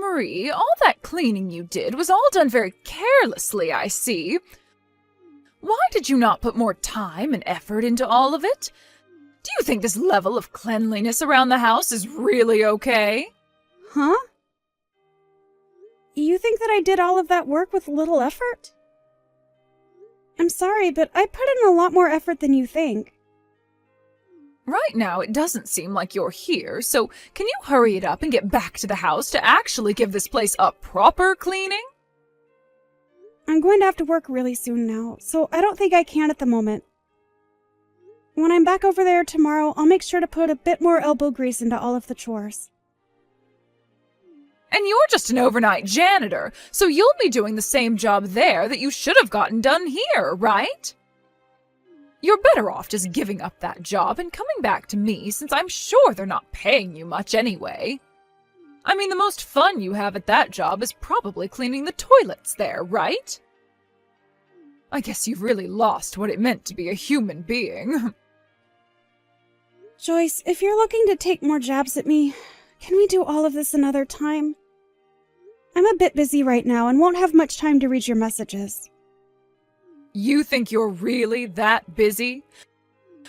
Marie, all that cleaning you did was all done very carelessly, I see. Why did you not put more time and effort into all of it? Do you think this level of cleanliness around the house is really okay? Huh? You think that I did all of that work with little effort? I'm sorry, but I put in a lot more effort than you think. Right now, it doesn't seem like you're here, so can you hurry it up and get back to the house to actually give this place a proper cleaning? I'm going to have to work really soon now, so I don't think I can at the moment. When I'm back over there tomorrow, I'll make sure to put a bit more elbow grease into all of the chores. And you're just an overnight janitor, so you'll be doing the same job there that you should have gotten done here, right? You're better off just giving up that job and coming back to me, since I'm sure they're not paying you much anyway. I mean, the most fun you have at that job is probably cleaning the toilets there, right? I guess you've really lost what it meant to be a human being. Joyce, if you're looking to take more jabs at me, can we do all of this another time? I'm a bit busy right now and won't have much time to read your messages. You think you're really that busy?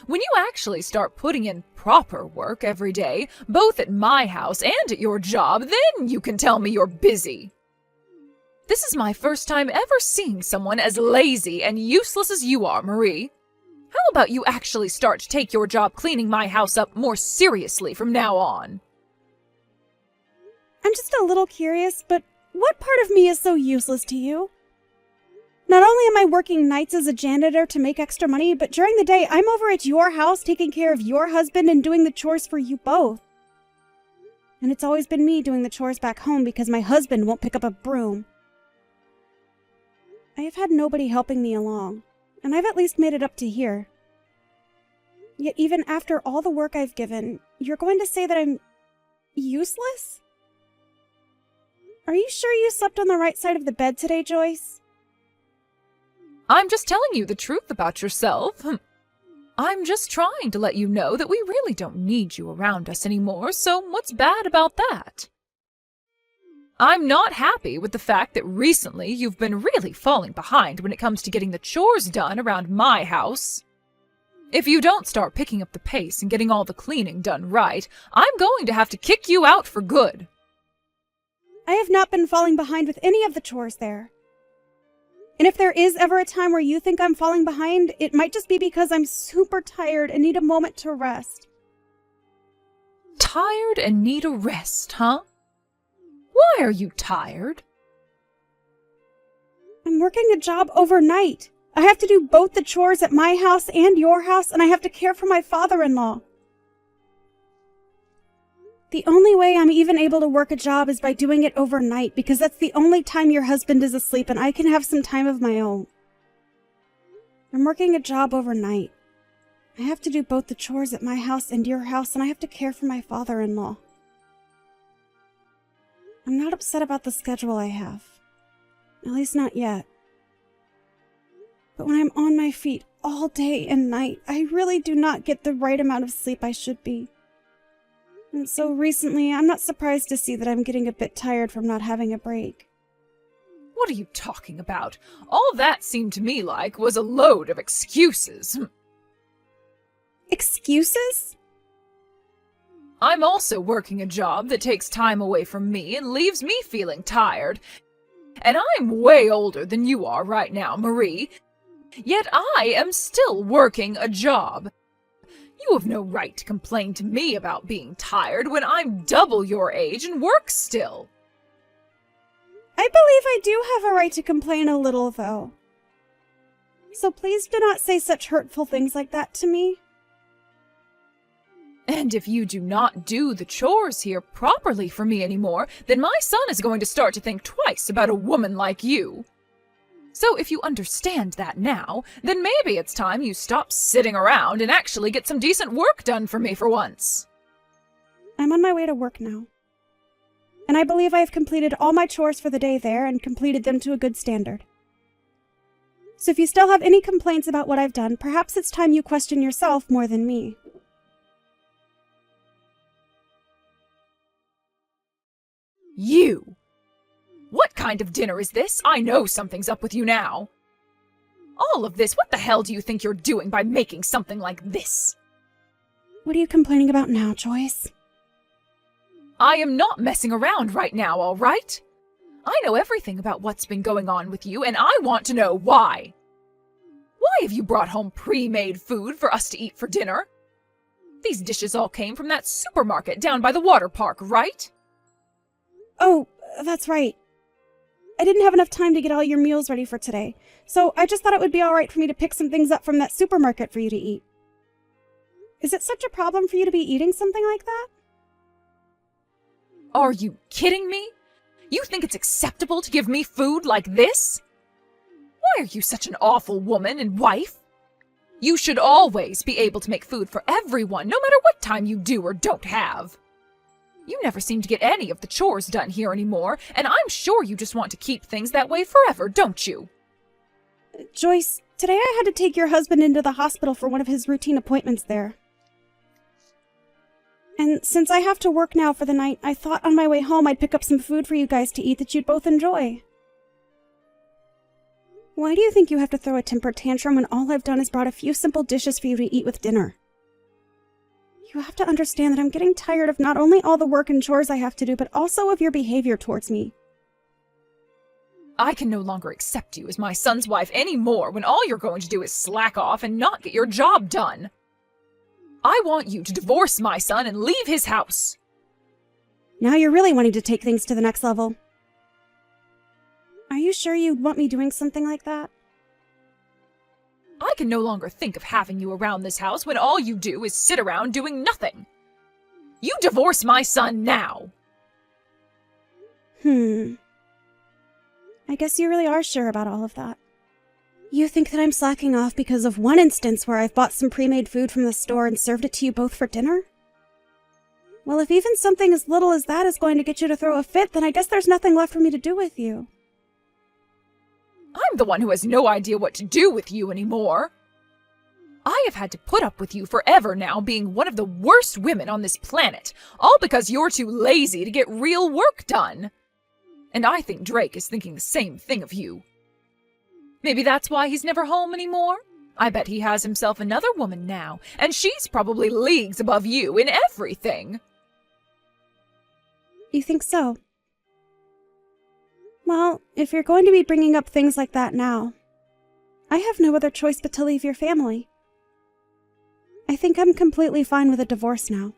When you actually start putting in proper work every day, both at my house and at your job, then you can tell me you're busy. This is my first time ever seeing someone as lazy and useless as you are, Marie. How about you actually start to take your job cleaning my house up more seriously from now on? I'm just a little curious, but what part of me is so useless to you? Not only am I working nights as a janitor to make extra money, but during the day I'm over at your house taking care of your husband and doing the chores for you both. And it's always been me doing the chores back home because my husband won't pick up a broom. I have had nobody helping me along, and I've at least made it up to here. Yet even after all the work I've given, you're going to say that I'm useless? Are you sure you slept on the right side of the bed today, Joyce? I'm just telling you the truth about yourself. I'm just trying to let you know that we really don't need you around us anymore, so what's bad about that? I'm not happy with the fact that recently you've been really falling behind when it comes to getting the chores done around my house. If you don't start picking up the pace and getting all the cleaning done right, I'm going to have to kick you out for good. I have not been falling behind with any of the chores there. And if there is ever a time where you think I'm falling behind, it might just be because I'm super tired and need a moment to rest. Tired and need a rest, huh? Why are you tired? I'm working a job overnight. I have to do both the chores at my house and your house, and I have to care for my father-in-law. The only way I'm even able to work a job is by doing it overnight, because that's the only time your husband is asleep and I can have some time of my own. I'm working a job overnight. I have to do both the chores at my house and your house, and I have to care for my father-in-law. I'm not upset about the schedule I have. At least not yet. But when I'm on my feet all day and night, I really do not get the right amount of sleep I should be. And so recently, I'm not surprised to see that I'm getting a bit tired from not having a break. What are you talking about? All that seemed to me like was a load of excuses. Excuses? I'm also working a job that takes time away from me and leaves me feeling tired. And I'm way older than you are right now, Marie. Yet I am still working a job. You have no right to complain to me about being tired when I'm double your age and work still. I believe I do have a right to complain a little, though. So please do not say such hurtful things like that to me. And if you do not do the chores here properly for me anymore, then my son is going to start to think twice about a woman like you. So if you understand that now, then maybe it's time you stop sitting around and actually get some decent work done for me for once. I'm on my way to work now. And I believe I have completed all my chores for the day there and completed them to a good standard. So if you still have any complaints about what I've done, perhaps it's time you question yourself more than me. You! What kind of dinner is this? I know something's up with you now. All of this, what the hell do you think you're doing by making something like this? What are you complaining about now, Joyce? I am not messing around right now, all right? I know everything about what's been going on with you, and I want to know why. Why have you brought home pre-made food for us to eat for dinner? These dishes all came from that supermarket down by the water park, right? Oh, that's right. I didn't have enough time to get all your meals ready for today, so I just thought it would be all right for me to pick some things up from that supermarket for you to eat. Is it such a problem for you to be eating something like that? Are you kidding me? You think it's acceptable to give me food like this? Why are you such an awful woman and wife? You should always be able to make food for everyone, no matter what time you do or don't have. You never seem to get any of the chores done here anymore, and I'm sure you just want to keep things that way forever, don't you? Joyce, today I had to take your husband into the hospital for one of his routine appointments there. And since I have to work now for the night, I thought on my way home I'd pick up some food for you guys to eat that you'd both enjoy. Why do you think you have to throw a temper tantrum when all I've done is brought a few simple dishes for you to eat with dinner? You have to understand that I'm getting tired of not only all the work and chores I have to do, but also of your behavior towards me. I can no longer accept you as my son's wife anymore when all you're going to do is slack off and not get your job done. I want you to divorce my son and leave his house. Now you're really wanting to take things to the next level. Are you sure you'd want me doing something like that? I can no longer think of having you around this house when all you do is sit around doing nothing. You divorce my son now. I guess you really are sure about all of that. You think that I'm slacking off because of one instance where I've bought some pre-made food from the store and served it to you both for dinner? Well, if even something as little as that is going to get you to throw a fit, then I guess there's nothing left for me to do with you. I'm the one who has no idea what to do with you anymore. I have had to put up with you forever now, being one of the worst women on this planet, all because you're too lazy to get real work done. And I think Drake is thinking the same thing of you. Maybe that's why he's never home anymore. I bet he has himself another woman now, and she's probably leagues above you in everything. You think so? Well, if you're going to be bringing up things like that now, I have no other choice but to leave your family. I think I'm completely fine with a divorce now.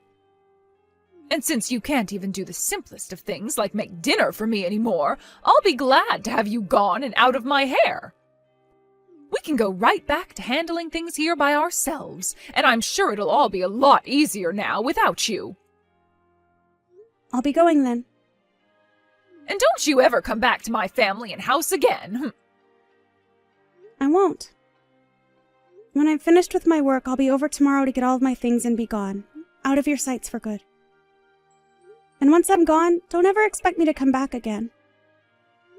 And since you can't even do the simplest of things like make dinner for me anymore, I'll be glad to have you gone and out of my hair. We can go right back to handling things here by ourselves, and I'm sure it'll all be a lot easier now without you. I'll be going then. And don't you ever come back to my family and house again. I won't. When I'm finished with my work, I'll be over tomorrow to get all of my things and be gone. Out of your sights for good. And once I'm gone, don't ever expect me to come back again.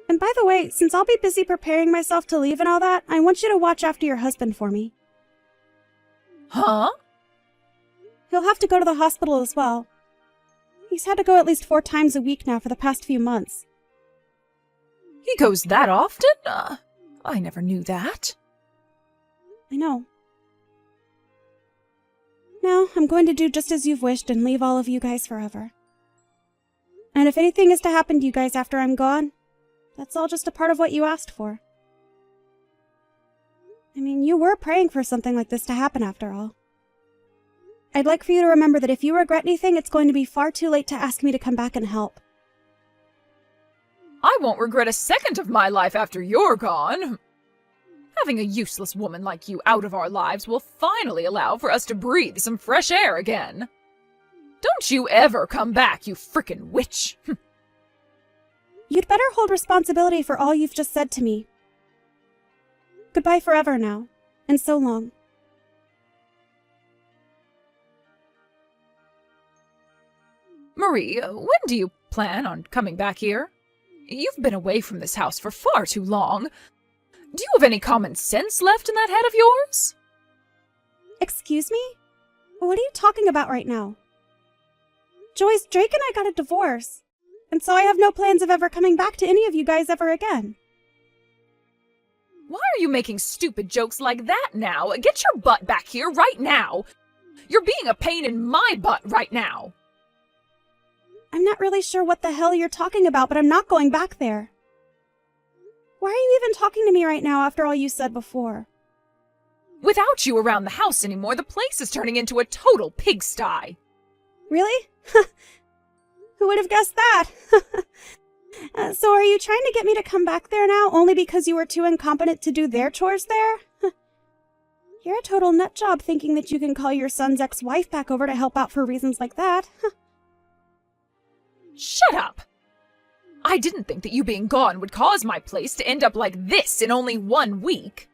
And by the way, since I'll be busy preparing myself to leave and all that, I want you to watch after your husband for me. Huh? He'll have to go to the hospital as well. He's had to go at least 4 times a week now for the past few months. He goes that often? I never knew that. I know. Now, I'm going to do just as you've wished and leave all of you guys forever. And if anything is to happen to you guys after I'm gone, that's all just a part of what you asked for. I mean, you were praying for something like this to happen after all. I'd like for you to remember that if you regret anything, it's going to be far too late to ask me to come back and help. I won't regret a second of my life after you're gone. Having a useless woman like you out of our lives will finally allow for us to breathe some fresh air again. Don't you ever come back, you frickin' witch. You'd better hold responsibility for all you've just said to me. Goodbye forever now, and so long. Marie, when do you plan on coming back here? You've been away from this house for far too long. Do you have any common sense left in that head of yours? Excuse me? What are you talking about right now? Joyce, Drake and I got a divorce. and so I have no plans of ever coming back to any of you guys ever again. Why are you making stupid jokes like that now? Get your butt back here right now! You're being a pain in my butt right now! I'm not really sure what the hell you're talking about, but I'm not going back there. Why are you even talking to me right now after all you said before? Without you around the house anymore, the place is turning into a total pigsty. Really? Who would have guessed that? So are you trying to get me to come back there now only because you were too incompetent to do their chores there? You're a total nut job thinking that you can call your son's ex-wife back over to help out for reasons like that. Shut up! I didn't think that you being gone would cause my place to end up like this in only 1 week.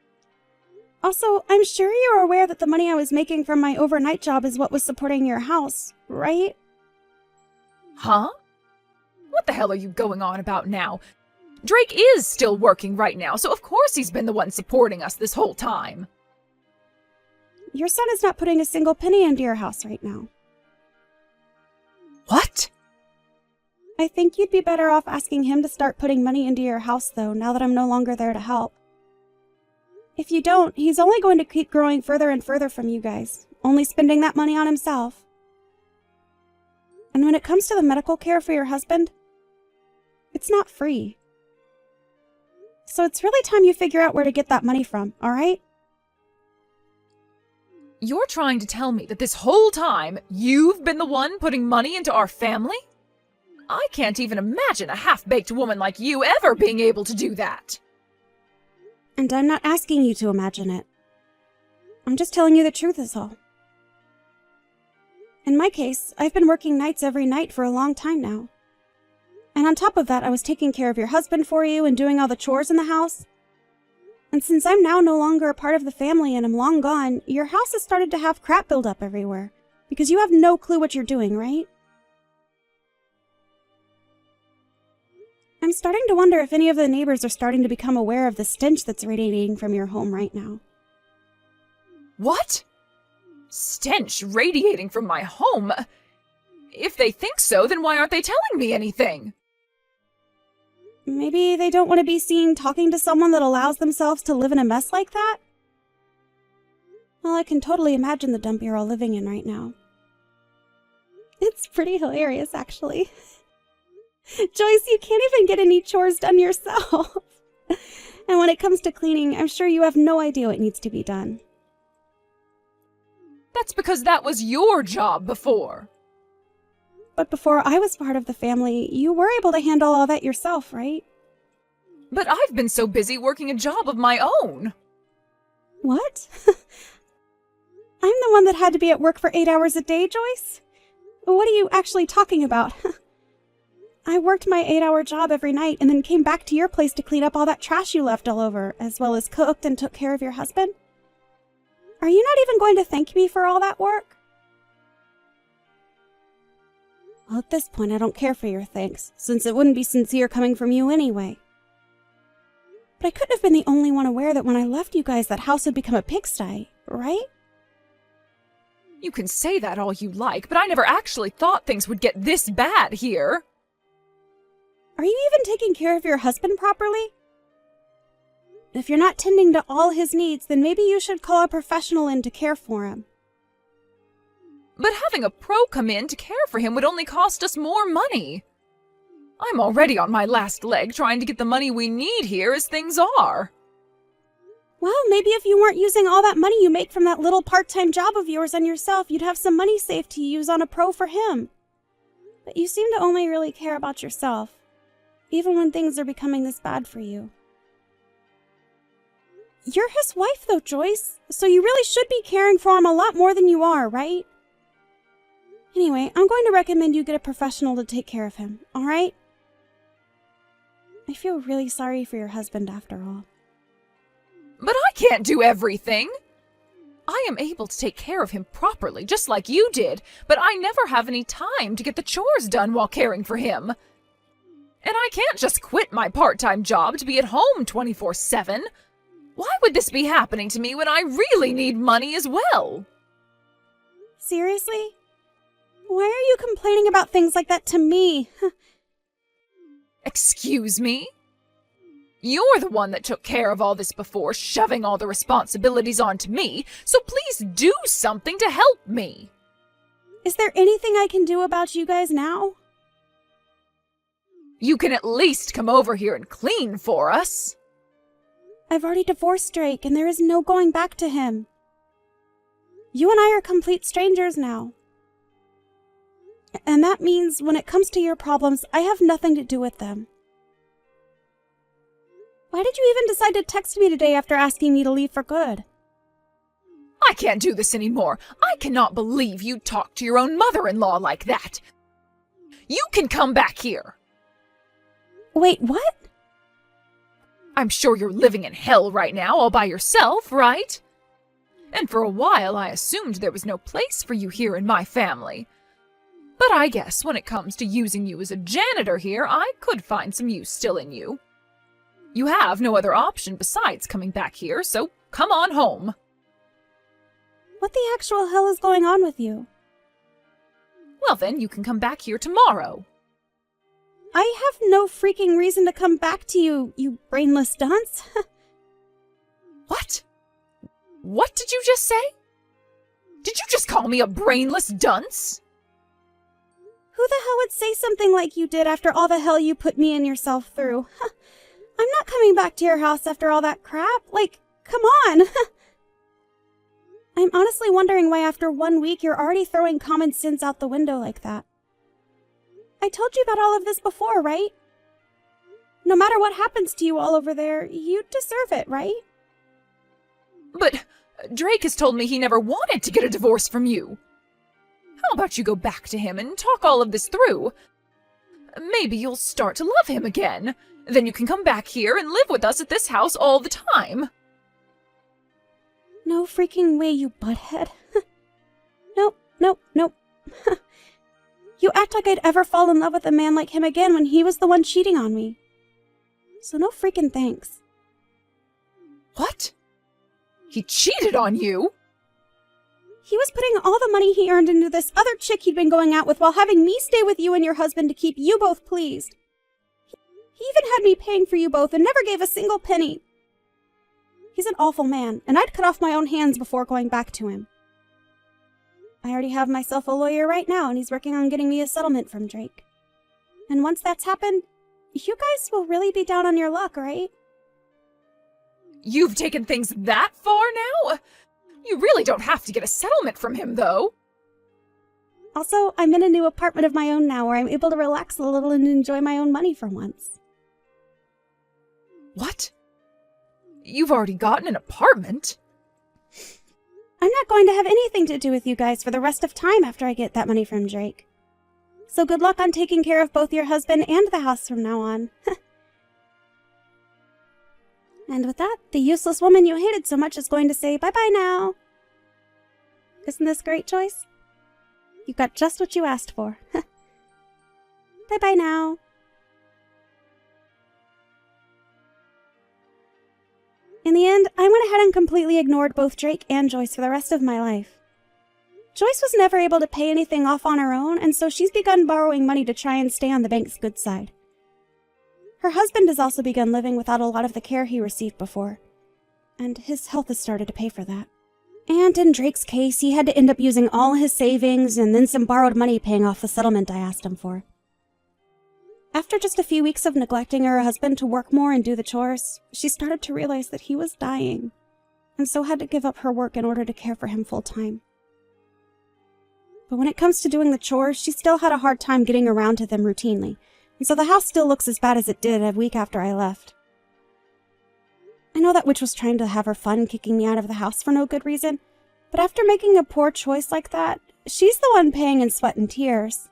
Also, I'm sure you're aware that the money I was making from my overnight job is what was supporting your house, right? Huh? What the hell are you going on about now? Drake is still working right now, so of course he's been the one supporting us this whole time. Your son is not putting a single penny into your house right now. What? I think you'd be better off asking him to start putting money into your house, though, now that I'm no longer there to help. If you don't, he's only going to keep growing further and further from you guys, only spending that money on himself. And when it comes to the medical care for your husband, it's not free. So it's really time you figure out where to get that money from, alright? You're trying to tell me that this whole time you've been the one putting money into our family? I can't even imagine a half-baked woman like you ever being able to do that. And I'm not asking you to imagine it. I'm just telling you the truth is all. In my case, I've been working nights every night for a long time now. And on top of that, I was taking care of your husband for you and doing all the chores in the house. And since I'm now no longer a part of the family and I'm long gone, your house has started to have crap build up everywhere. Because you have no clue what you're doing, right? I'm starting to wonder if any of the neighbors are starting to become aware of the stench that's radiating from your home right now. What? Stench radiating from my home? If they think so, then why aren't they telling me anything? Maybe they don't want to be seen talking to someone that allows themselves to live in a mess like that? Well, I can totally imagine the dump you're all living in right now. It's pretty hilarious, actually. Joyce, you can't even get any chores done yourself. And when it comes to cleaning, I'm sure you have no idea what needs to be done. That's because that was your job before. But before I was part of the family, you were able to handle all that yourself, right? But I've been so busy working a job of my own. What? I'm the one that had to be at work for 8 hours a day, Joyce? What are you actually talking about? I worked my 8-hour job every night and then came back to your place to clean up all that trash you left all over, as well as cooked and took care of your husband. Are you not even going to thank me for all that work? Well, at this point, I don't care for your thanks, since it wouldn't be sincere coming from you anyway. But I couldn't have been the only one aware that when I left you guys, that house had become a pigsty, right? You can say that all you like, but I never actually thought things would get this bad here. Are you even taking care of your husband properly? If you're not tending to all his needs, then maybe you should call a professional in to care for him. But having a pro come in to care for him would only cost us more money. I'm already on my last leg trying to get the money we need here as things are. Well, maybe if you weren't using all that money you make from that little part-time job of yours on yourself, you'd have some money saved to use on a pro for him. But you seem to only really care about yourself, even when things are becoming this bad for you. You're his wife, though, Joyce, so you really should be caring for him a lot more than you are, right? Anyway, I'm going to recommend you get a professional to take care of him, alright? I feel really sorry for your husband after all. But I can't do everything. I am able to take care of him properly, just like you did, but I never have any time to get the chores done while caring for him. And I can't just quit my part-time job to be at home 24/7. Why would this be happening to me when I really need money as well? Seriously? Why are you complaining about things like that to me? excuse me? You're the one that took care of all this before, shoving all the responsibilities onto me, so please do something to help me. Is there anything I can do about you guys now? You can at least come over here and clean for us. I've already divorced Drake, and there is no going back to him. You and I are complete strangers now. And that means when it comes to your problems, I have nothing to do with them. Why did you even decide to text me today after asking me to leave for good? I can't do this anymore. I cannot believe you talked to your own mother-in-law like that. You can come back here. Wait, what? I'm sure you're living in hell right now all by yourself, right? And for a while I assumed there was no place for you here in my family. But I guess when it comes to using you as a janitor here, I could find some use still in you. You have no other option besides coming back here, so come on home. What the actual hell is going on with you? Well then, you can come back here tomorrow. I have no freaking reason to come back to you, you brainless dunce. What? What did you just say? Did you just call me a brainless dunce? Who the hell would say something like you did after all the hell you put me and yourself through? I'm not coming back to your house after all that crap. Like, come on. I'm honestly wondering why after 1 week you're already throwing common sense out the window like that. I told you about all of this before, right? No matter what happens to you all over there, you deserve it, right? But Drake has told me he never wanted to get a divorce from you. How about you go back to him and talk all of this through? Maybe you'll start to love him again. Then you can come back here and live with us at this house all the time. No freaking way, you butthead. Nope, nope, nope. You act like I'd ever fall in love with a man like him again when he was the one cheating on me. So no freaking thanks. What? He cheated on you? He was putting all the money he earned into this other chick he'd been going out with while having me stay with you and your husband to keep you both pleased. He even had me paying for you both and never gave a single penny. He's an awful man, and I'd cut off my own hands before going back to him. I already have myself a lawyer right now, and he's working on getting me a settlement from Drake. And once that's happened, you guys will really be down on your luck, right? You've taken things that far now? You really don't have to get a settlement from him, though. Also, I'm in a new apartment of my own now where I'm able to relax a little and enjoy my own money for once. What? You've already gotten an apartment? I'm not going to have anything to do with you guys for the rest of time after I get that money from Drake. So good luck on taking care of both your husband and the house from now on. And with that, the useless woman you hated so much is going to say bye-bye now. Isn't this great, Joyce? You got just what you asked for. Bye-bye now. In the end, I went ahead and completely ignored both Drake and Joyce for the rest of my life. Joyce was never able to pay anything off on her own, and so she's begun borrowing money to try and stay on the bank's good side. Her husband has also begun living without a lot of the care he received before, and his health has started to pay for that. And in Drake's case, he had to end up using all his savings and then some borrowed money paying off the settlement I asked him for. After just a few weeks of neglecting her husband to work more and do the chores, she started to realize that he was dying, and so had to give up her work in order to care for him full-time. But when it comes to doing the chores, she still had a hard time getting around to them routinely, and so the house still looks as bad as it did a week after I left. I know that witch was trying to have her fun kicking me out of the house for no good reason, but after making a poor choice like that, she's the one paying in sweat and tears.